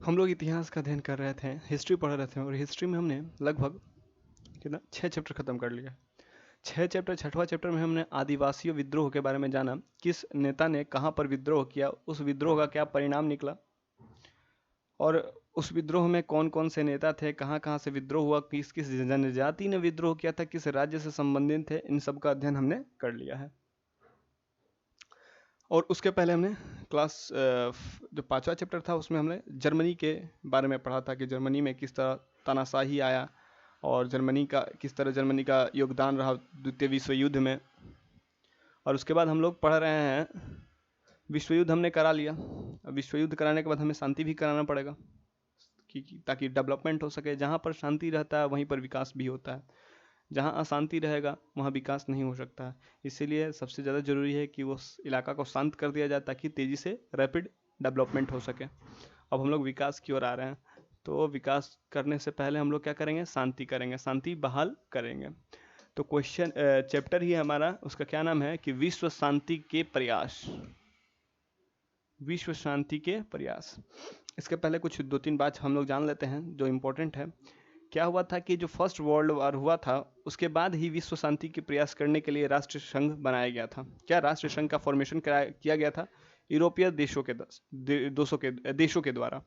हम लोग इतिहास का अध्ययन कर रहे थे, हिस्ट्री पढ़ रहे थे और हिस्ट्री में हमने लगभग कितना 6 चैप्टर खत्म कर लिया। 6 चैप्टर, छठवां चैप्टर में हमने आदिवासियों विद्रोह के बारे में जाना। किस नेता ने कहाँ पर विद्रोह किया, उस विद्रोह का क्या परिणाम निकला और उस विद्रोह में कौन कौन से नेता थे, कहाँ कहाँ से विद्रोह हुआ, किस किस जनजाति ने विद्रोह किया था, किस राज्य से संबंधित थे, इन सब का अध्ययन हमने कर लिया है। और उसके पहले हमने जो 5वां चैप्टर था उसमें हमने जर्मनी के बारे में पढ़ा था कि जर्मनी में किस तरह तानाशाही आया और किस तरह जर्मनी का योगदान रहा द्वितीय विश्व युद्ध में। और उसके बाद हम लोग पढ़ रहे हैं, विश्व युद्ध हमने करा लिया। अब विश्व युद्ध कराने के बाद हमें शांति भी कराना पड़ेगा ताकि डेवलपमेंट हो सके। जहाँ पर शांति रहता है वहीं पर विकास भी होता है, जहाँ अशांति रहेगा वहाँ विकास नहीं हो सकता है। इसीलिए सबसे ज़्यादा ज़रूरी है कि उस इलाका को शांत कर दिया जाए ताकि तेज़ी से रैपिड डेवलपमेंट हो सके। अब हम लोग विकास की ओर आ रहे हैं, तो विकास करने से पहले हम लोग क्या करेंगे, शांति करेंगे, शांति बहाल करेंगे। तो क्वेश्चन चैप्टर ही हमारा, उसका क्या नाम है कि विश्व शांति के प्रयास। विश्व शांति के प्रयास। इसके पहले कुछ 2-3 बात हम लोग जान लेते हैं जो इम्पोर्टेंट है। क्या हुआ था कि जो फर्स्ट वर्ल्ड वॉर हुआ था उसके बाद ही विश्व शांति के प्रयास करने के लिए राष्ट्र संघ बनाया गया था। क्या राष्ट्र संघ का फॉर्मेशन किया गया था यूरोपीय देशों के द्वारा।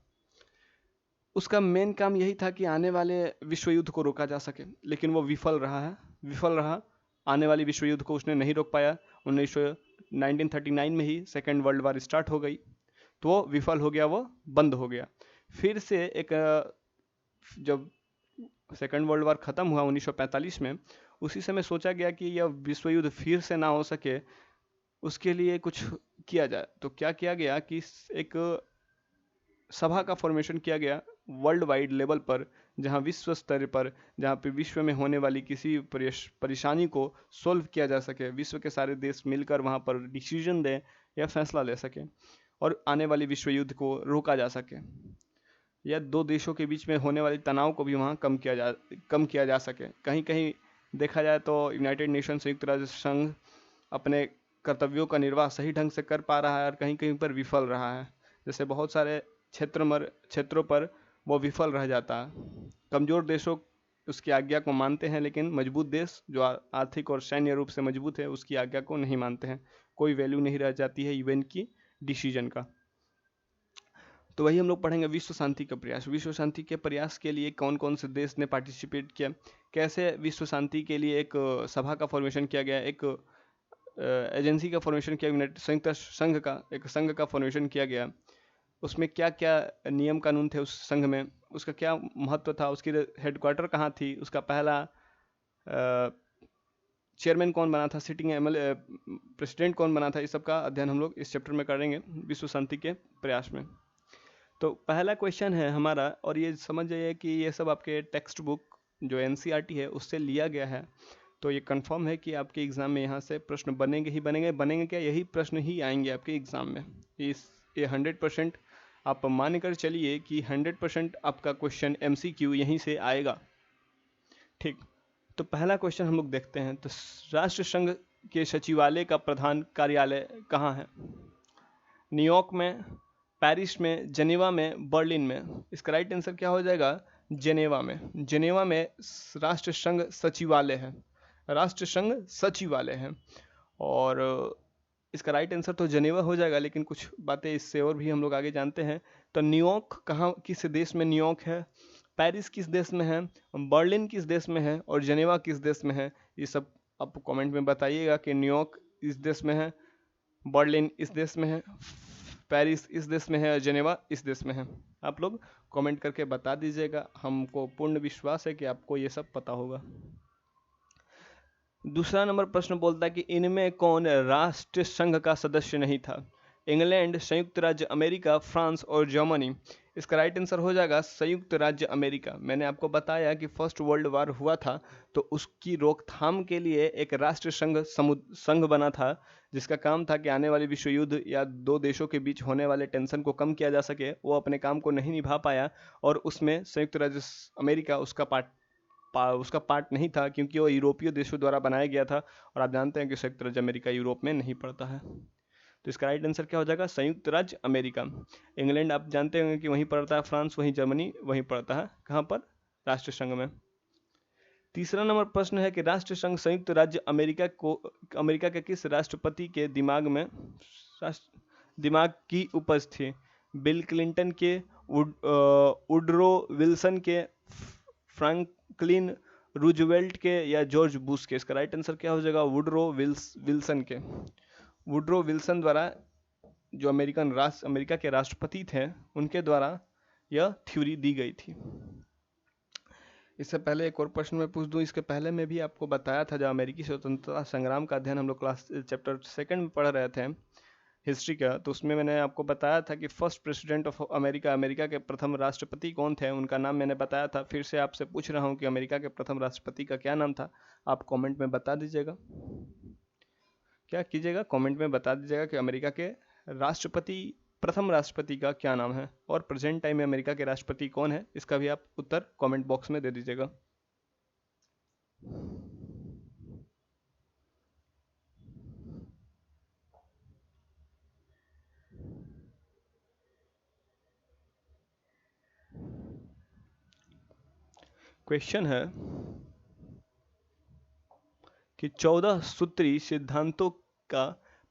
उसका मेन काम यही था कि आने वाले विश्व युद्ध को रोका जा सके, लेकिन वो विफल रहा। आने वाली विश्व युद्ध को उसने नहीं रोक पाया। 1939 में ही सेकेंड वर्ल्ड वॉर स्टार्ट हो गई, तो वो विफल हो गया, वो बंद हो गया। फिर से जब सेकेंड वर्ल्ड वॉर ख़त्म हुआ 1945 में, उसी समय सोचा गया कि यह विश्व युद्ध फिर से ना हो सके, उसके लिए कुछ किया जाए। तो क्या किया गया कि एक सभा का फॉर्मेशन किया गया वर्ल्ड वाइड लेवल पर, जहां विश्व स्तर पर, जहां पे विश्व में होने वाली किसी परेशानी को सोल्व किया जा सके, विश्व के सारे देश मिलकर वहां पर डिसीजन दें या फैसला ले सके और आने वाली विश्व युद्ध को रोका जा सके, या दो देशों के बीच में होने वाले तनाव को भी वहाँ कम किया जा सके। कहीं कहीं देखा जाए तो यूनाइटेड नेशन, संयुक्त राष्ट्र संघ अपने कर्तव्यों का निर्वाह सही ढंग से कर पा रहा है और कहीं कहीं पर विफल रहा है। जैसे बहुत सारे क्षेत्रों पर वो विफल रह जाता है। कमज़ोर देशों उसकी आज्ञा को मानते हैं, लेकिन मजबूत देश जो आर्थिक और सैन्य रूप से मजबूत है उसकी आज्ञा को नहीं मानते हैं। कोई वैल्यू नहीं रह जाती है यूएन की डिसीजन का। तो वही हम लोग पढ़ेंगे विश्व शांति का प्रयास। विश्व शांति के प्रयास के लिए कौन कौन से देश ने पार्टिसिपेट किया, कैसे विश्व शांति के लिए एक सभा का फॉर्मेशन किया गया, एक एजेंसी का फॉर्मेशन किया, संयुक्त संघ का एक संघ का फॉर्मेशन किया गया। उसमें क्या क्या नियम कानून थे उस संघ में, उसका क्या महत्व था, उसकी हेडक्वार्टर कहाँ थी, उसका पहला चेयरमैन कौन बना था, सिटिंग एमएलए प्रेसिडेंट कौन बना था, इस सब का अध्ययन हम लोग इस चैप्टर में करेंगे विश्व शांति के प्रयास में। तो पहला क्वेश्चन है हमारा, और ये समझ जाइए कि ये सब आपके टेक्स्ट बुक जो एनसीईआरटी है उससे लिया गया है। तो ये कंफर्म है कि आपके एग्ज़ाम में यहाँ से प्रश्न बनेंगे क्या, यही प्रश्न ही आएंगे आपके एग्ज़ाम में। ये 100% आप मान कर चलिए कि 100% आपका क्वेश्चन MCQ यहीं से आएगा। ठीक, तो पहला क्वेश्चन हम लोग देखते हैं। तो राष्ट्र संघ के सचिवालय का प्रधान कार्यालय कहाँ है? न्यूयॉर्क में, पेरिस में, जेनेवा में, बर्लिन में। इसका राइट आंसर क्या हो जाएगा? जेनेवा में। जेनेवा में राष्ट्र संघ सचिवालय है, राष्ट्र संघ सचिवालय है। और इसका राइट आंसर तो जेनेवा हो जाएगा, लेकिन कुछ बातें इससे और भी हम लोग आगे जानते हैं। तो न्यूयॉर्क किस देश में न्यूयॉर्क है, पेरिस किस देश में है, बर्लिन किस देश में है और जेनेवा किस देश में है, ये सब आप कमेंट में बताइएगा कि न्यूयॉर्क इस देश में है, बर्लिन इस देश में है, पेरिस इस देश में है और जेनेवा इस देश में है। आप लोग कमेंट करके बता दीजिएगा, हमको पूर्ण विश्वास है कि आपको ये सब पता होगा। दूसरा नंबर प्रश्न बोलता है कि इनमें कौन राष्ट्र संघ का सदस्य नहीं था? इंग्लैंड, संयुक्त राज्य अमेरिका, फ्रांस और जर्मनी। इसका राइट आंसर हो जाएगा संयुक्त राज्य अमेरिका। मैंने आपको बताया कि फर्स्ट वर्ल्ड वॉर हुआ था तो उसकी रोकथाम के लिए एक राष्ट्र संघ बना था, जिसका काम था कि आने वाली विश्व युद्ध या दो देशों के बीच होने वाले टेंशन को कम किया जा सके। वो अपने काम को नहीं निभा पाया और उसमें संयुक्त राज्य अमेरिका उसका पार्ट नहीं था, क्योंकि वो यूरोपीय देशों द्वारा बनाया गया था। और आप जानते हैं कि संयुक्त राज्य अमेरिका यूरोप में नहीं पड़ता है। तो इसका राइट आंसर क्या हो जाएगा? संयुक्त राज्य अमेरिका। इंग्लैंड आप जानते होंगे कि वहीं पड़ता है, फ्रांस वहीं जर्मनी वहीं पड़ता है, कहाँ पर? राष्ट्र संघ में। तीसरा नंबर प्रश्न है कि राष्ट्र संघ संयुक्त राज्य अमेरिका के किस राष्ट्रपति के दिमाग की उपज थी? बिल क्लिंटन के, वुडरो विल्सन के, फ्रैंकलिन रूजवेल्ट के, या जॉर्ज बुश के? इसका राइट आंसर क्या हो जाएगा? वुडरो विल्सन के। वुडरो विल्सन द्वारा, जो अमेरिका के राष्ट्रपति थे, उनके द्वारा यह थ्योरी दी गई थी। इससे पहले एक और प्रश्न मैं पूछ दूं, इसके पहले मैं भी आपको बताया था, जब अमेरिकी स्वतंत्रता संग्राम का अध्ययन हम लोग क्लास चैप्टर 2 में पढ़ रहे थे हिस्ट्री का, तो उसमें मैंने आपको बताया था कि फर्स्ट प्रेसिडेंट ऑफ अमेरिका के प्रथम राष्ट्रपति कौन थे, उनका नाम मैंने बताया था। फिर से आपसे पूछ रहा हूं कि अमेरिका के प्रथम राष्ट्रपति का क्या नाम था, आप कमेंट में बता दीजिएगा। क्या कीजिएगा? कमेंट में बता दीजिएगा कि अमेरिका के प्रथम राष्ट्रपति का क्या नाम है, और प्रेजेंट टाइम में अमेरिका के राष्ट्रपति कौन है, इसका भी आप उत्तर कमेंट बॉक्स में दे दीजिएगा। क्वेश्चन है कि 14 सूत्री सिद्धांतों का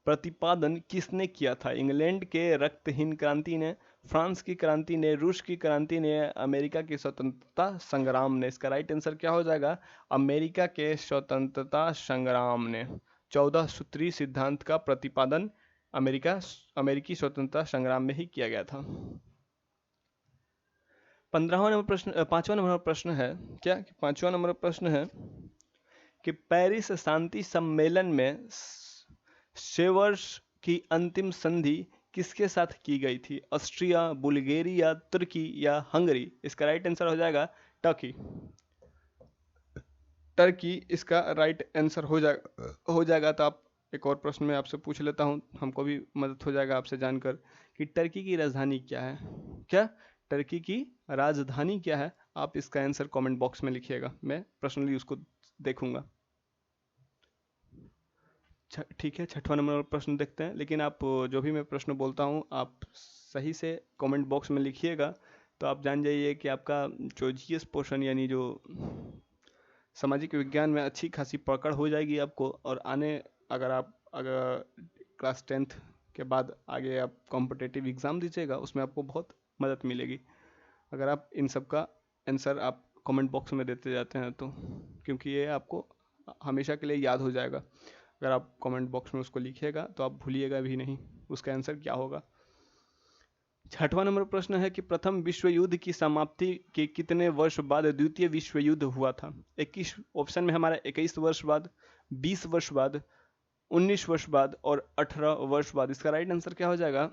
प्रतिपादन किसने किया था? इंग्लैंड के रक्तहीन क्रांति ने, फ्रांस की क्रांति ने, रूस की क्रांति ने, अमेरिका की स्वतंत्रता संग्राम ने? इसका राइट आंसर क्या हो जाएगा? अमेरिका के स्वतंत्रता संग्राम ने। 14 सूत्री सिद्धांत का प्रतिपादन अमेरिकी स्वतंत्रता संग्राम में ही किया गया था। 5वां नंबर प्रश्न है क्या? 5वां नंबर प्रश्न है कि पेरिस शांति सम्मेलन में सेवर्स की अंतिम संधि किसके साथ की गई थी? ऑस्ट्रिया, बुल्गारिया, तुर्की या हंगरी? इसका राइट आंसर हो जाएगा टर्की इसका राइट आंसर हो जाएगा। तो आप एक और प्रश्न में आपसे पूछ लेता हूं, हमको भी मदद हो जाएगा आपसे जानकर, कि टर्की की राजधानी क्या है? क्या टर्की की राजधानी क्या है? आप इसका आंसर कमेंट बॉक्स में लिखिएगा, मैं पर्सनली उसको देखूंगा। ठीक है, 6वां नंबर प्रश्न देखते हैं। लेकिन आप जो भी मैं प्रश्न बोलता हूँ आप सही से कमेंट बॉक्स में लिखिएगा, तो आप जान जाइए कि आपका जो जीएस पोर्शन यानी जो सामाजिक विज्ञान में अच्छी खासी पकड़ हो जाएगी आपको। और अगर क्लास 10th के बाद आगे आप कॉम्पिटेटिव एग्ज़ाम दीजिएगा, उसमें आपको बहुत मदद मिलेगी अगर आप इन सब का आंसर आप कमेंट बॉक्स में देते जाते हैं तो, क्योंकि ये आपको हमेशा के लिए याद हो जाएगा। अगर आप कमेंट बॉक्स में उसको लिखिएगा तो आप भूलिएगा भी नहीं उसका आंसर क्या होगा। 6वां नंबर प्रश्न है कि प्रथम विश्व युद्ध की समाप्ति के कितने वर्ष बाद द्वितीय विश्व युद्ध हुआ था? 21 ऑप्शन में हमारा 21 वर्ष बाद, 20 वर्ष बाद, 19 वर्ष बाद और 18 वर्ष बाद। इसका राइट आंसर क्या हो जाएगा?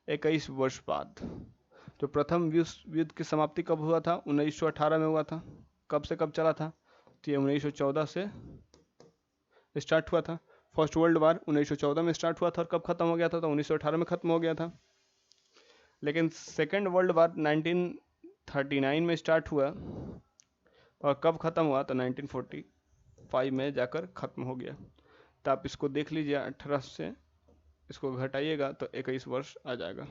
21 वर्ष बाद। तो प्रथम विश्व युद्ध की समाप्ति कब हुआ था? 1918 में हुआ था। कब से कब चला था? तो ये 1914 से स्टार्ट हुआ था। फर्स्ट वर्ल्ड वार 1914 में स्टार्ट हुआ था और कब खत्म हो गया था? तो 1918 में खत्म हो गया था। लेकिन सेकेंड वर्ल्ड वार 1939 में स्टार्ट हुआ और कब खत्म हुआ? तो 1945 में जाकर खत्म हो गया। तो आप इसको देख लीजिए, 18 से इसको घटाइएगा तो 21 वर्ष आ जाएगा।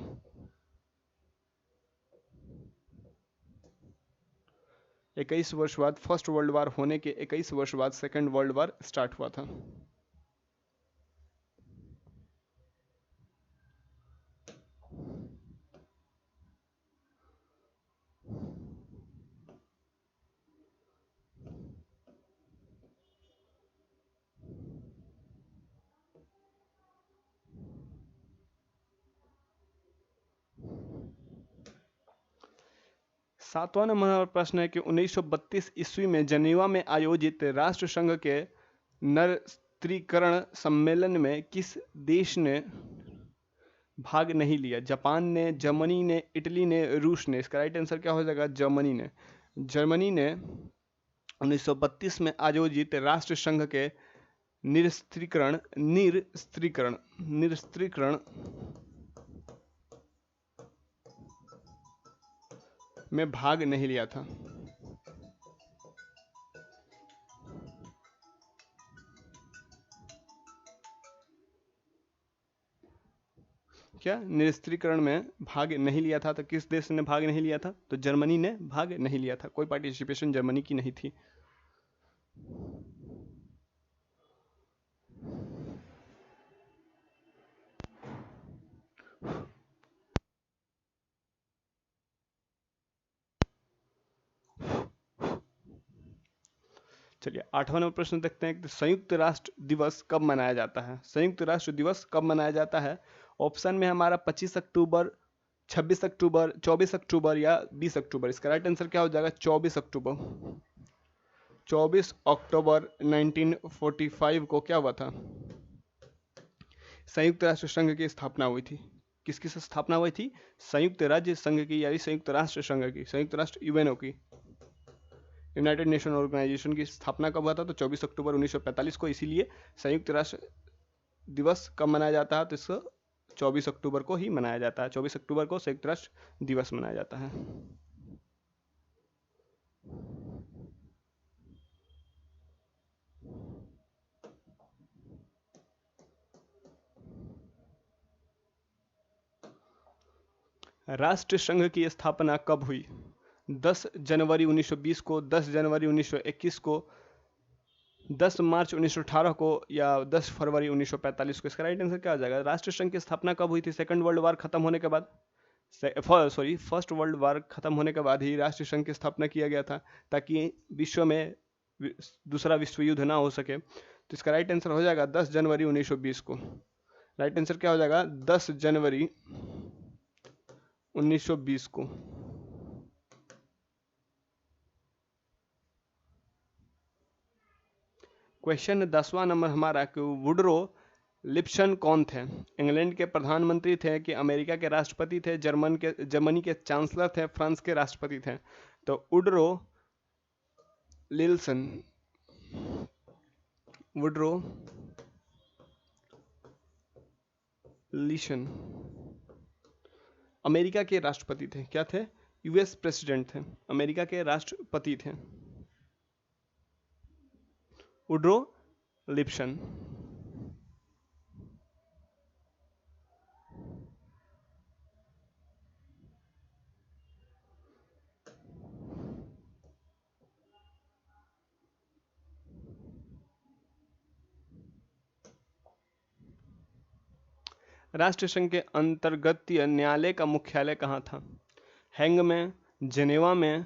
इक्कीस वर्ष बाद फर्स्ट वर्ल्ड वार होने के 21 वर्ष बाद सेकेंड वर्ल्ड वार स्टार्ट हुआ था। सातवां नंबर प्रश्न है कि 1932 ईस्वी में जनेवा में आयोजित राष्ट्र संघ के निरस्त्रीकरण सम्मेलन में किस देश ने भाग नहीं लिया? जापान ने, जर्मनी ने, इटली ने, रूस ने? इसका राइट आंसर क्या हो जाएगा? जर्मनी ने। जर्मनी ने 1932 में आयोजित राष्ट्र संघ के निरस्त्रीकरण में भाग नहीं लिया था। क्या निरस्त्रीकरण में भाग नहीं लिया था? तो किस देश ने भाग नहीं लिया था? तो जर्मनी ने भाग नहीं लिया था, कोई पार्टिसिपेशन जर्मनी की नहीं थी। चलिए 8वां नंबर प्रश्न देखते हैं कि संयुक्त राष्ट्र दिवस कब मनाया जाता है? संयुक्त राष्ट्र दिवस कब मनाया जाता है? ऑप्शन में हमारा 25 अक्टूबर, 26 अक्टूबर, 24 अक्टूबर या 20 अक्टूबर। इसका राइट आंसर क्या हो जाएगा? 24 अक्टूबर। 24 अक्टूबर 1945 को क्या हुआ था? संयुक्त राष्ट्र संघ की स्थापना हुई थी। किसकी स्थापना हुई थी? संयुक्त राज्य संघ की, यानी संयुक्त राष्ट्र संघ की, संयुक्त राष्ट्र यूएनओ की, यूनाइटेड नेशन ऑर्गेनाइजेशन की स्थापना कब हुआ था? तो 24 अक्टूबर 1945 को। इसीलिए संयुक्त राष्ट्र दिवस कब मनाया जाता है? तो इसको 24 अक्टूबर को ही मनाया जाता है। 24 अक्टूबर को संयुक्त राष्ट्र दिवस मनाया जाता है। राष्ट्र संघ की स्थापना कब हुई? 10 जनवरी 1920 को, 10 जनवरी 1921 को, 10 मार्च 1918 को या 10 फरवरी 1945 को। इसका राइट आंसर क्या आ जाएगा? राष्ट्र संघ की स्थापना कब हुई थी? सेकंड वर्ल्ड वॉर खत्म होने के बाद, फर्स्ट वर्ल्ड वॉर खत्म होने के बाद ही राष्ट्र संघ की स्थापना किया गया था, ताकि विश्व में दूसरा विश्व युद्ध ना हो सके। तो इसका राइट आंसर हो जाएगा 10 जनवरी 1920 को। राइट आंसर क्या हो जाएगा? 10 जनवरी 1920 को। क्वेश्चन 10वां नंबर हमारा कि वुडरो लिप्सन कौन थे? इंग्लैंड के प्रधानमंत्री थे कि अमेरिका के राष्ट्रपति थे, जर्मनी के चांसलर थे, फ्रांस के राष्ट्रपति थे? तो वुडरो लिल्सन, वुडरो लिशन अमेरिका के राष्ट्रपति थे। क्या थे? यूएस प्रेसिडेंट थे, अमेरिका के राष्ट्रपति थे। वुडरो लिप्सन। राष्ट्र संघ के अंतर्गतीय न्यायालय का मुख्यालय कहाँ था? हैंग में, जेनेवा में,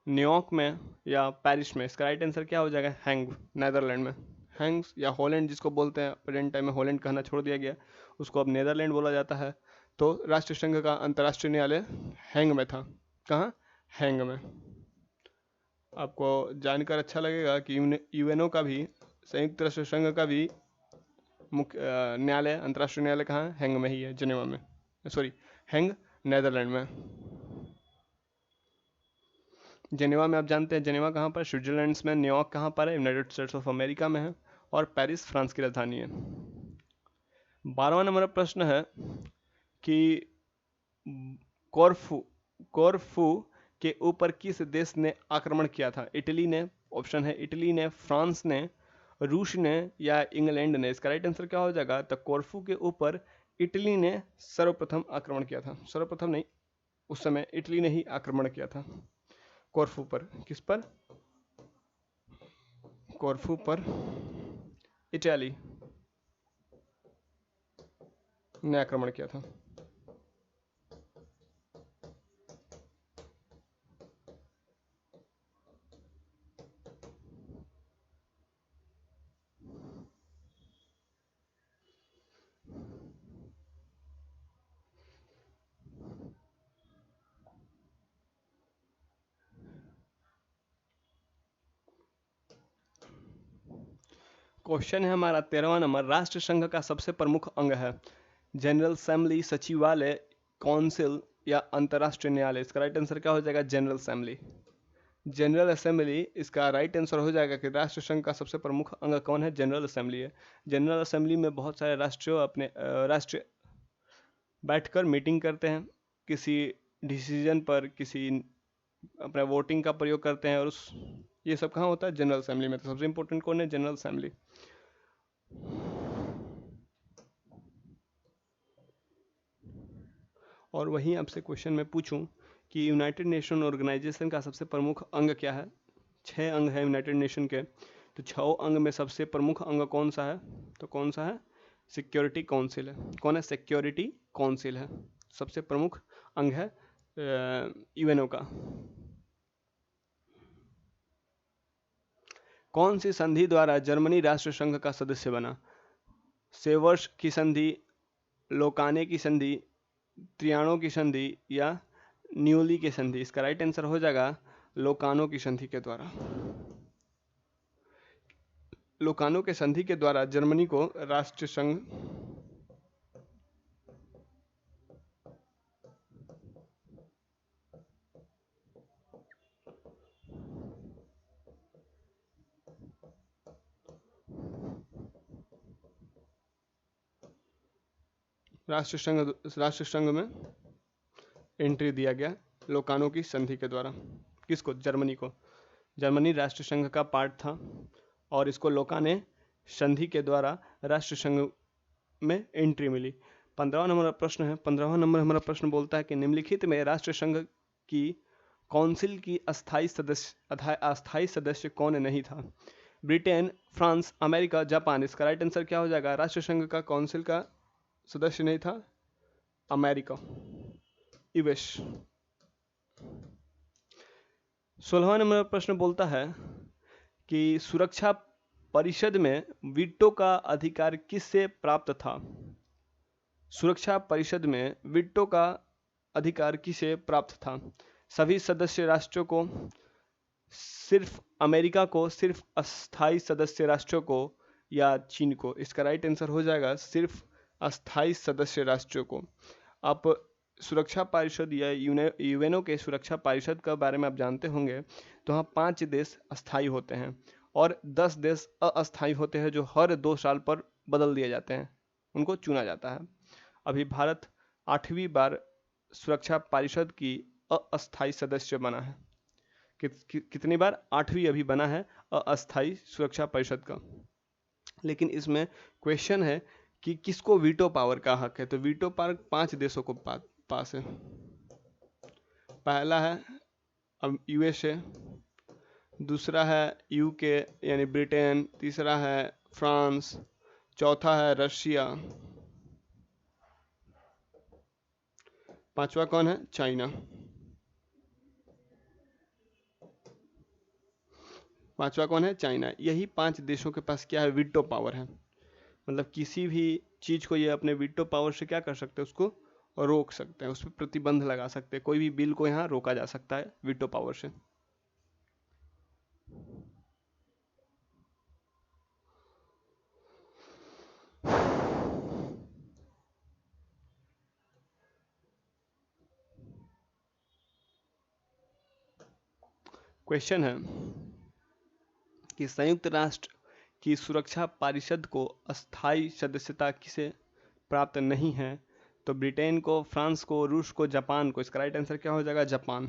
न्यूयॉर्क में या पेरिस में? इसका राइट आंसर क्या हो जाएगा? हैंग, नेदरलैंड में। हैंग या हॉलैंड जिसको बोलते हैं, प्रेजेंट टाइम में हॉलैंड कहना छोड़ दिया गया, उसको अब नेदरलैंड बोला जाता है। तो राष्ट्र संघ का अंतर्राष्ट्रीय न्यायालय हैंग में था। कहाँ? हैंग में। आपको जानकर अच्छा लगेगा कि यूएनओ का भी, संयुक्त राष्ट्र संघ का भी मुख्य न्यायालय, अंतर्राष्ट्रीय न्यायालय कहाँ है? हैंग में ही है, जिनेवा में, सॉरी हैंग नेदरलैंड में। जिनेवा में आप जानते हैं, जिनेवा कहाँ पर? स्विट्जरलैंड में। न्यूयॉर्क कहाँ पर है? यूनाइटेड स्टेट्स ऑफ अमेरिका में है। और पेरिस फ्रांस की राजधानी है। 12वां नंबर प्रश्न है कि कोरफू कोरफू के ऊपर किस देश ने आक्रमण किया था? इटली ने, ऑप्शन है इटली ने, फ्रांस ने, रूस ने या इंग्लैंड ने? इसका राइट आंसर क्या हो जाएगा? तो कोरफू के ऊपर इटली ने सर्वप्रथम आक्रमण किया था। सर्वप्रथम नहीं, उस समय इटली ने ही आक्रमण किया था कोरफू पर। किस पर? कोरफू पर इटली ने आक्रमण किया था। क्वेश्चन है हमारा 13वां नंबर, राष्ट्र संघ का सबसे प्रमुख अंग है? जनरल असेंबली, सचिवालय, काउंसिल या अंतर्राष्ट्रीय न्यायालय? इसका राइट आंसर क्या हो जाएगा? General assembly. जनरल असेंबली इसका राइट आंसर हो जाएगा कि राष्ट्र संघ का सबसे प्रमुख अंग कौन है? जनरल असेंबली है। जनरल असेंबली में बहुत सारे राष्ट्र बैठकर मीटिंग करते हैं, किसी डिसीजन पर, किसी अपना वोटिंग का प्रयोग करते हैं, और ये सब कहाँ होता है? जनरल असेंबली में। तो सबसे इंपॉर्टेंट कौन है? General assembly. और वहीं आपसे क्वेश्चन मैं पूछूं कि यूनाइटेड नेशन ऑर्गेनाइजेशन का सबसे प्रमुख अंग क्या है? 6 अंग है यूनाइटेड नेशन के, तो 6 अंग में सबसे प्रमुख अंग कौन सा है? तो कौन सा है? सिक्योरिटी काउंसिल है। कौन है? सिक्योरिटी काउंसिल है, सबसे प्रमुख अंग है यूएनओ का। कौन सी संधि द्वारा जर्मनी राष्ट्र संघ का सदस्य बना? सेवर्स की संधि, लोकाने की संधि, त्रियानो की संधि या न्यूली की संधि? इसका राइट आंसर हो जाएगा लोकानो की संधि के द्वारा। लोकानो के संधि के द्वारा जर्मनी को राष्ट्र संघ राष्ट्र संघ में एंट्री दिया गया लोकानो की संधि के द्वारा। किसको? जर्मनी को। जर्मनी राष्ट्र संघ का पार्ट था और इसको लोकाने संधि के द्वारा राष्ट्र संघ में एंट्री मिली। 15वां नंबर प्रश्न है। 15वां नंबर हमारा प्रश्न बोलता है कि निम्नलिखित में राष्ट्र संघ की काउंसिल की अस्थायी सदस्य कौन नहीं था? Britain, France, America, Japan? इसका राइट आंसर क्या हो जाएगा? राष्ट्र संघ का काउंसिल का सदस्य नहीं था अमेरिका, यूएस। 16वां नंबर प्रश्न बोलता है कि सुरक्षा परिषद में वीटो का अधिकार किससे प्राप्त था? सुरक्षा परिषद में वीटो का अधिकार किसे प्राप्त था? सभी सदस्य राष्ट्रों को, सिर्फ अमेरिका को, सिर्फ अस्थायी सदस्य राष्ट्रों को या चीन को? इसका राइट आंसर हो जाएगा सिर्फ अस्थायी सदस्य राष्ट्रों को। आप सुरक्षा परिषद या यूएनओ के सुरक्षा परिषद के बारे में आप जानते होंगे, तो वहाँ 5 देश अस्थायी होते हैं और 10 देश अस्थायी होते हैं जो हर 2 साल पर बदल दिए जाते हैं, उनको चुना जाता है। अभी भारत 8वीं बार सुरक्षा परिषद की अस्थायी सदस्य बना है। कितनी बार? 8वीं अभी बना है अस्थायी सुरक्षा परिषद का। लेकिन इसमें क्वेश्चन है कि किसको वीटो पावर का हक है? तो वीटो पावर 5 देशों को पास है। पहला है अब यूएसए, दूसरा है यूके यानी ब्रिटेन, तीसरा है फ्रांस, चौथा है रशिया, पांचवा कौन है? चाइना। पांचवा कौन है? चाइना। यही 5 देशों के पास क्या है? वीटो पावर है। मतलब किसी भी चीज को ये अपने वीटो पावर से क्या कर सकते हैं? उसको रोक सकते हैं, उस पर प्रतिबंध लगा सकते हैं। कोई भी बिल को यहाँ रोका जा सकता है वीटो पावर से। क्वेश्चन है कि संयुक्त राष्ट्र की सुरक्षा परिषद को अस्थायी सदस्यता किसे प्राप्त नहीं है? तो ब्रिटेन को, फ्रांस को, रूस को, जापान को? इसका राइट आंसर क्या हो जाएगा? जापान।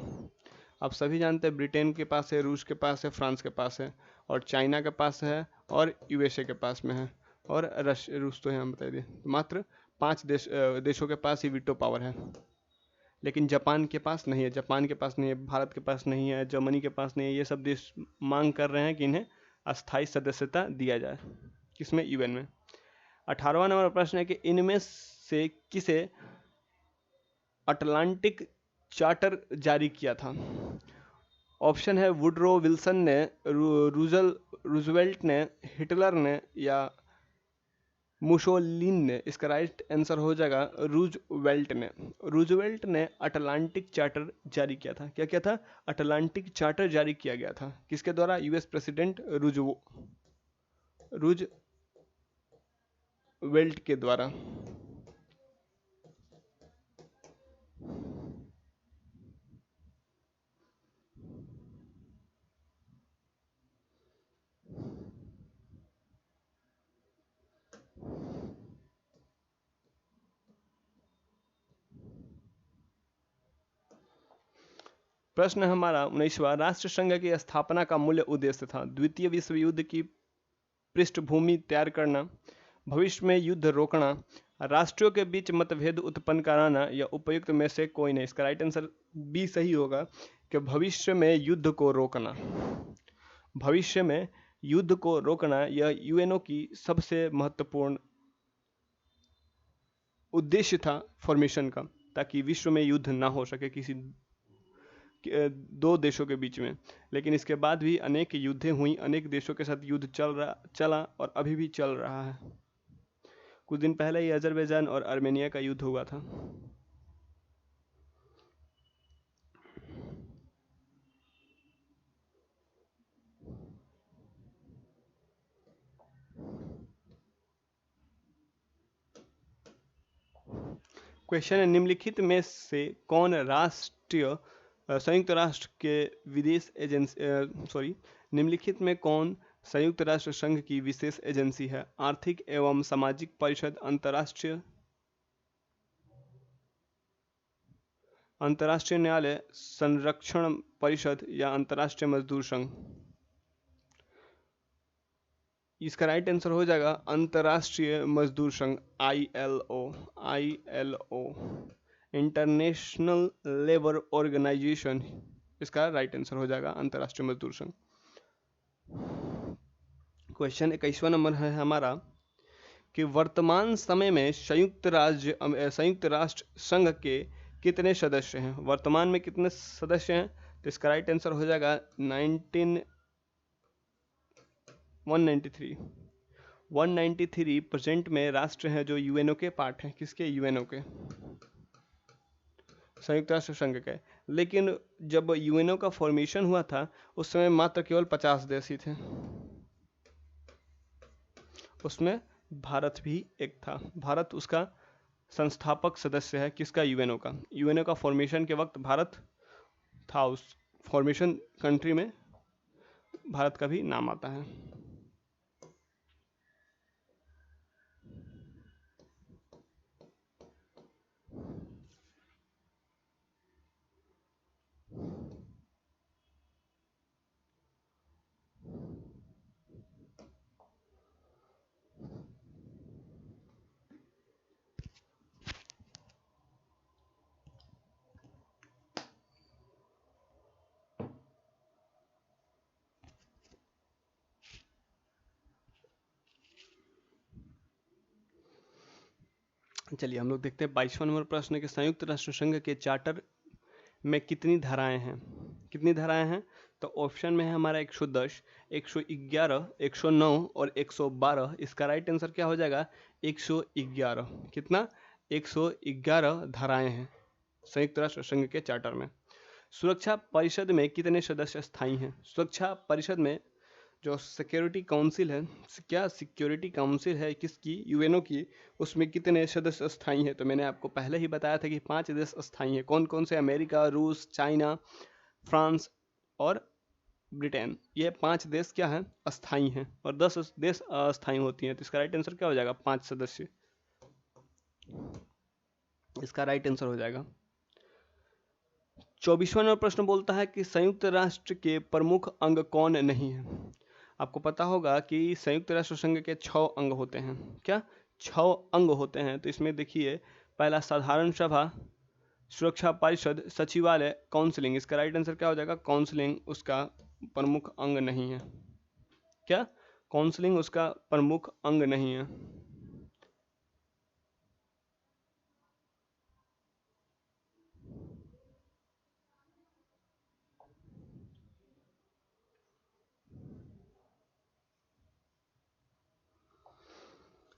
आप सभी जानते हैं ब्रिटेन के पास है, रूस के पास है, फ्रांस के पास है और चाइना के पास है और यूएसए के पास में है और रूस तो यहाँ बता दिए। मात्र 5 देशों के पास ही वीटो पावर है, लेकिन जापान के पास नहीं है, जापान के पास नहीं है, भारत के पास नहीं है, जर्मनी के पास नहीं है। ये सब देश मांग कर रहे हैं कि इन्हें अस्थायी सदस्यता दिया जाए। किसमें? यूएन में। 18वां नंबर प्रश्न है कि इनमें से किसे अटलांटिक चार्टर जारी किया था? ऑप्शन है वुडरो विल्सन ने, रूजवेल्ट ने, हिटलर ने या मुसोलिनी ने? इसका राइट आंसर हो जाएगा रूजवेल्ट ने। रूजवेल्ट ने अटलांटिक चार्टर जारी किया था। क्या किया था? अटलांटिक चार्टर जारी किया गया था। किसके द्वारा? यूएस प्रेसिडेंट रूजवेल्ट के द्वारा। प्रश्न हमारा 19वां, राष्ट्र संघ की स्थापना का मूल उद्देश्य था? द्वितीय विश्व युद्ध की पृष्ठभूमि तैयार करना, भविष्य में युद्ध रोकना, राष्ट्रों के बीच मतभेद उत्पन्न कराना या उपयुक्त में से कोई नहीं। इसका राइट आंसर बी सही होगा कि भविष्य में युद्ध को रोकना। भविष्य में युद्ध को रोकना यह यूएनओ की सबसे महत्वपूर्ण उद्देश्य था फॉर्मेशन का, ताकि विश्व में युद्ध ना हो सके किसी दो देशों के बीच में। लेकिन इसके बाद भी अनेक युद्धें हुई, अनेक देशों के साथ युद्ध चला और अभी भी चल रहा है। कुछ दिन पहले ही अजरबैजान और आर्मेनिया का युद्ध हुआ था। क्वेश्चन है, निम्नलिखित में से कौन राष्ट्रीय संयुक्त राष्ट्र के विदेश एजेंसी निम्नलिखित में कौन संयुक्त राष्ट्र संघ की विशेष एजेंसी है? आर्थिक एवं सामाजिक परिषद, अंतर्राष्ट्रीय न्यायालय, संरक्षण परिषद या अंतर्राष्ट्रीय मजदूर संघ? इसका राइट आंसर हो जाएगा अंतर्राष्ट्रीय मजदूर संघ, ILO, इंटरनेशनल लेबर ऑर्गेनाइजेशन। इसका राइट आंसर हो जाएगा अंतर्राष्ट्रीय मजदूर संघ। क्वेश्चन 21वां नंबर है हमारा कि वर्तमान समय में संयुक्त राष्ट्र संघ के कितने सदस्य हैं? वर्तमान में कितने सदस्य हैं? तो इसका राइट आंसर हो जाएगा 193 प्रेजेंट में राष्ट्र हैं जो यूएनओ के पार्ट हैं। किसके? यूएनओ के, संयुक्त राष्ट्र संघ के। लेकिन जब यूएनओ का फॉर्मेशन हुआ था उस समय मात्र केवल 50 देश ही थे, उसमें भारत भी एक था। भारत उसका संस्थापक सदस्य है। किसका? यूएनओ का। यूएनओ का फॉर्मेशन के वक्त भारत था, उस फॉर्मेशन कंट्री में भारत का भी नाम आता है। चलिए हम लोग देखते हैं 22वां नंबर प्रश्न के संयुक्त राष्ट्र संघ के चार्टर में कितनी धाराएं हैं? कितनी धाराएं हैं? तो ऑप्शन में है हमारा 110, 111, 109 और 112। इसका राइट आंसर क्या हो जाएगा? 111। कितना? 111 धाराएं हैं संयुक्त राष्ट्र संघ के चार्टर में। सुरक्षा परिषद में कितने सदस्य स्थायी हैं? सुरक्षा परिषद में जो सिक्योरिटी काउंसिल है, क्या सिक्योरिटी काउंसिल है किसकी? यूएनओ की। उसमें कितने सदस्य स्थायी हैं? तो मैंने आपको पहले ही बताया था कि 5 देश स्थायी हैं। कौन कौन से? अमेरिका, रूस, चाइना, फ्रांस और ब्रिटेन। ये 5 देश क्या हैं? अस्थायी हैं, और 10 देश अस्थायी होती हैं। तो इसका राइट आंसर क्या हो जाएगा? 5 सदस्य। इसका राइट आंसर हो जाएगा। 24वां नंबर प्रश्न बोलता है कि संयुक्त राष्ट्र के प्रमुख अंग कौन नहीं है? आपको पता होगा कि संयुक्त राष्ट्र संघ के 6 अंग होते हैं। क्या? 6 अंग होते हैं। तो इसमें देखिए, पहला साधारण सभा, सुरक्षा परिषद, सचिवालय, काउंसलिंग। इसका राइट आंसर क्या हो जाएगा? काउंसलिंग उसका प्रमुख अंग नहीं है। क्या? काउंसलिंग उसका प्रमुख अंग नहीं है।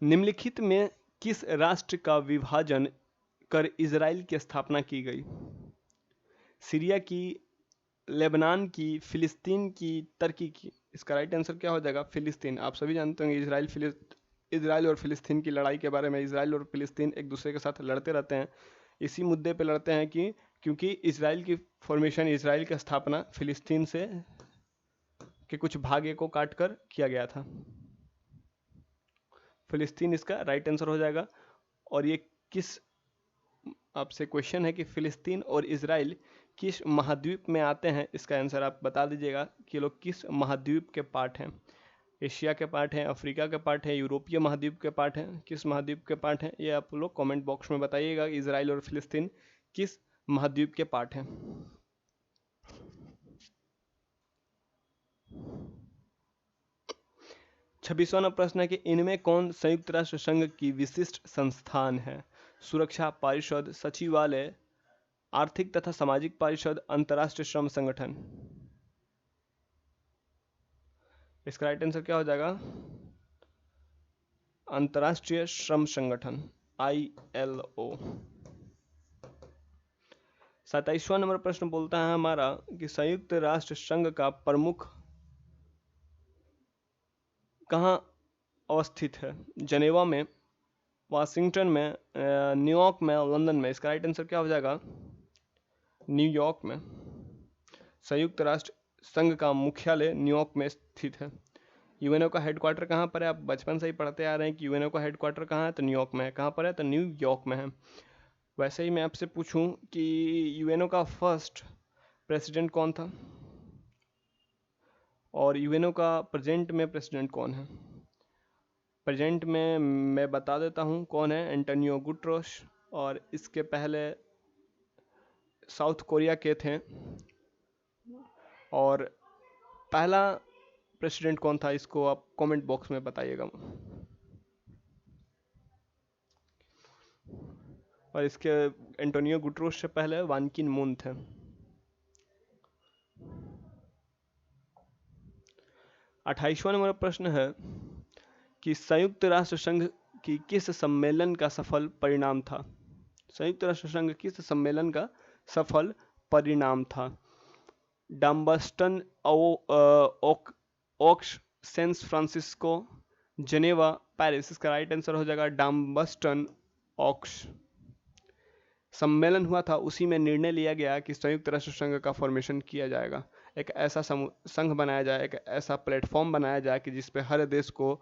निम्नलिखित में किस राष्ट्र का विभाजन कर इजराइल की स्थापना की गई? सीरिया की, लेबनान की, फिलिस्तीन की, तुर्की की। इसका राइट आंसर क्या हो जाएगा? फिलिस्तीन। आप सभी जानते होंगे इजराइल और फिलिस्तीन की लड़ाई के बारे में। इजराइल और फिलिस्तीन एक दूसरे के साथ लड़ते रहते हैं। इसी मुद्दे पे लड़ते हैं कि क्योंकि इजराइल की फॉर्मेशन, इजराइल की स्थापना फिलिस्तीन से के कुछ भाग को काट कर किया गया था। फिलिस्तीन इसका राइट आंसर हो जाएगा। और ये किस, आपसे क्वेश्चन है कि फिलिस्तीन और इजराइल किस महाद्वीप में आते हैं? इसका आंसर आप बता दीजिएगा कि लोग किस महाद्वीप के पार्ट हैं। एशिया के पार्ट हैं, अफ्रीका के पार्ट हैं, यूरोपीय महाद्वीप के पार्ट हैं, किस महाद्वीप के पार्ट हैं ये आप लोग कमेंट बॉक्स में बताइएगा। इजराइल और फिलिस्तीन किस महाद्वीप के पार्ट हैं। 26वां प्रश्न है कि इनमें कौन संयुक्त राष्ट्र संघ की विशिष्ट संस्थान है। सुरक्षा परिषद, सचिवालय, आर्थिक तथा सामाजिक परिषद, अंतर्राष्ट्रीय श्रम संगठन। इसका राइट आंसर क्या हो जाएगा? अंतर्राष्ट्रीय श्रम संगठन, ILO। 27वां नंबर प्रश्न बोलता है हमारा कि संयुक्त राष्ट्र संघ का प्रमुख कहाँ अवस्थित है। जनेवा में, वाशिंगटन में, न्यूयॉर्क में, लंदन में। इसका राइट आंसर क्या हो जाएगा? न्यूयॉर्क में। संयुक्त राष्ट्र संघ का मुख्यालय न्यूयॉर्क में स्थित है। यूएनओ का हेडक्वार्टर कहाँ पर है? आप बचपन से ही पढ़ते आ रहे हैं कि यूएनओ का हेडक्वार्टर कहाँ है, तो न्यूयॉर्क में है। कहाँ पर है? तो न्यूयॉर्क में है। वैसे ही मैं आपसे पूछूं कि यूएनओ का फर्स्ट प्रेसिडेंट कौन था और यूएनओ का प्रेजेंट में प्रेसिडेंट कौन है। प्रेजेंट में मैं बता देता हूं कौन है, एंटोनियो गुटरोस। और इसके पहले साउथ कोरिया के थे। और पहला प्रेसिडेंट कौन था, इसको आप कमेंट बॉक्स में बताइएगा। और इसके एंटोनियो गुटरोस से पहले वान किन मून थे। 28वां नंबर प्रश्न है कि संयुक्त राष्ट्र संघ की किस सम्मेलन का सफल परिणाम था। संयुक्त राष्ट्र संघ किस सम्मेलन का सफल परिणाम था। डम्बस्टन, ओक्स, सैन फ्रांसिस्को, जनेवा, पेरिस। इसका राइट आंसर हो जाएगा डम्बस्टन ओक्स। सम्मेलन हुआ था, उसी में निर्णय लिया गया कि संयुक्त राष्ट्र संघ का फॉर्मेशन किया जाएगा। एक ऐसा संघ बनाया जाए, एक ऐसा प्लेटफॉर्म बनाया जाए कि जिसपे हर देश को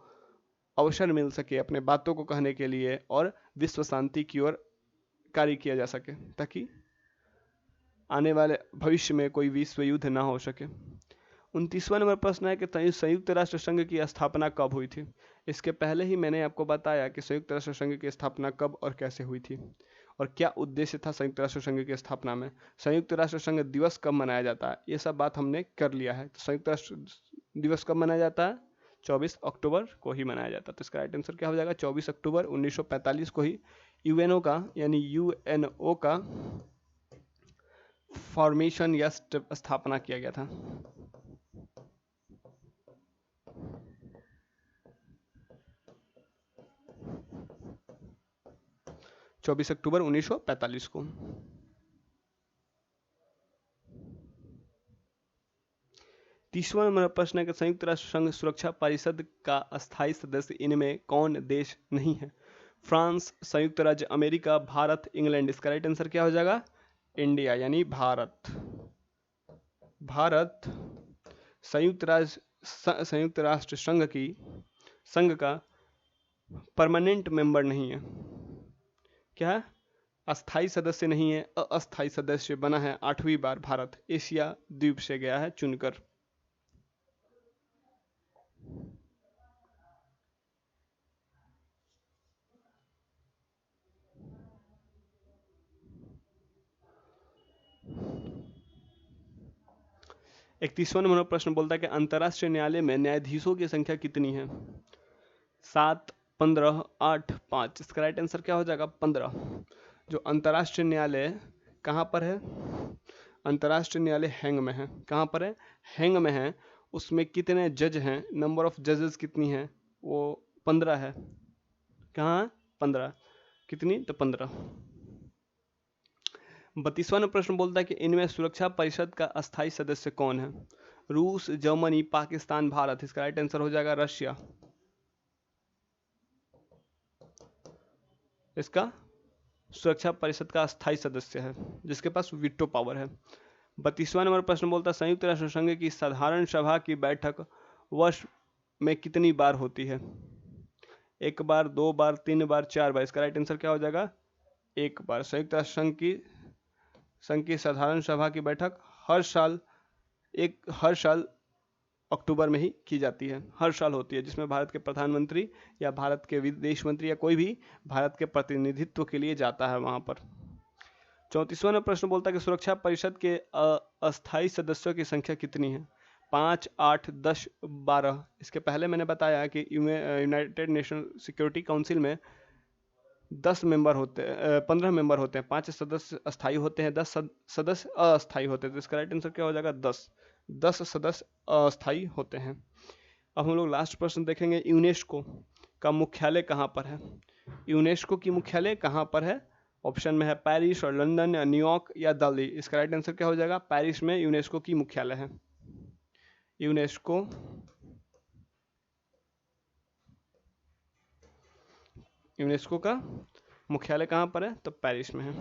अवसर मिल सके अपने बातों को कहने के लिए और विश्व शांति की ओर कार्य किया जा सके, ताकि आने वाले भविष्य में कोई विश्व युद्ध ना हो सके। 29वां नंबर प्रश्न है कि संयुक्त राष्ट्र संघ की स्थापना कब हुई थी। इसके पहले ही मैंने आपको बताया कि संयुक्त राष्ट्र संघ की स्थापना कब और कैसे हुई थी और क्या उद्देश्य था संयुक्त राष्ट्र संघ की स्थापना में। संयुक्त राष्ट्र संघ दिवस कब मनाया जाता है, ये सब बात हमने कर लिया है। तो संयुक्त राष्ट्र दिवस कब मनाया जाता है? 24 अक्टूबर को ही मनाया जाता है। तो इसका राइट आंसर क्या हो जाएगा? 24 अक्टूबर 1945 को ही यूएनओ का यानी यूएनओ का फॉर्मेशन या स्थापना किया गया था। चौबीस अक्टूबर 1945 को। 30वां नंबर प्रश्न है कि संयुक्त राष्ट्र संघ सुरक्षा परिषद का अस्थायी सदस्य इनमें कौन देश नहीं है। फ्रांस, संयुक्त राज्य अमेरिका, भारत, इंग्लैंड। इसका राइट आंसर क्या हो जाएगा? इंडिया यानी भारत। भारत संयुक्त राष्ट्र संघ का परमानेंट मेंबर नहीं है। क्या है? अस्थाई सदस्य नहीं है, अस्थाई सदस्य बना है 8वीं बार भारत। एशिया द्वीप से गया है चुनकर। एक 30वां नंबर प्रश्न बोलता है कि अंतर्राष्ट्रीय न्यायालय में न्यायाधीशों की संख्या कितनी है। 7, 15, 8, 5। इसका राइट आंसर क्या हो जाएगा? 15। जो अंतर्राष्ट्रीय न्यायालय कहाँ पर है? अंतर्राष्ट्रीय न्यायालय हैंग में है। कहाँ पर है? हैंग में है। उसमें कितने जज हैं, नंबर ऑफ जजेस कितनी है? वो 15 है। कहाँ? 15। कितनी? तो 15। 32वां प्रश्न बोलता है कि इनमें सुरक्षा परिषद का अस्थायी सदस्य कौन है। रूस, जर्मनी, पाकिस्तान, भारत। इसका राइट आंसर हो जाएगा रशिया। इसका सुरक्षा परिषद का अस्थायी सदस्य है जिसके पास वीटो पावर है। 32वां नंबर प्रश्न बोलता है संयुक्त राष्ट्र संघ की साधारण सभा की बैठक वर्ष में कितनी बार होती है। 1 बार, 2 बार, 3 बार, 4 बार। इसका राइट आंसर क्या हो जाएगा? 1 बार। संयुक्त राष्ट्र संघ की साधारण सभा की बैठक हर साल अक्टूबर में ही की जाती है, हर साल होती है, जिसमें भारत के प्रधानमंत्री या भारत के विदेश मंत्री या कोई भी भारत के प्रतिनिधित्व के लिए जाता है वहाँ पर। 34वां प्रश्न बोलता है कि सुरक्षा परिषद के अस्थायी सदस्यों की संख्या कितनी है? 5, 8, 10, 12। इसके पहले मैंने बताया कि यूनाइटेड नेशन सिक्योरिटी काउंसिल में 10 मेंबर होते हैं, 15 मेंबर होते हैं, 5 सदस्य अस्थायी होते हैं, 10 सदस्य अस्थायी होते हैं। तो इसका राइट आंसर क्या हो जाएगा? 10 सदस्य अस्थायी होते हैं। अब हम लोग लास्ट प्रश्न देखेंगे, यूनेस्को का मुख्यालय कहाँ पर है? यूनेस्को की मुख्यालय कहाँ पर है? ऑप्शन में है पेरिस और लंदन या न्यूयॉर्क या दिल्ली। इसका राइट आंसर क्या हो जाएगा? पेरिस में यूनेस्को की मुख्यालय है। यूनेस्को यूनेस्को का मुख्यालय कहाँ पर है? तो पेरिस में है।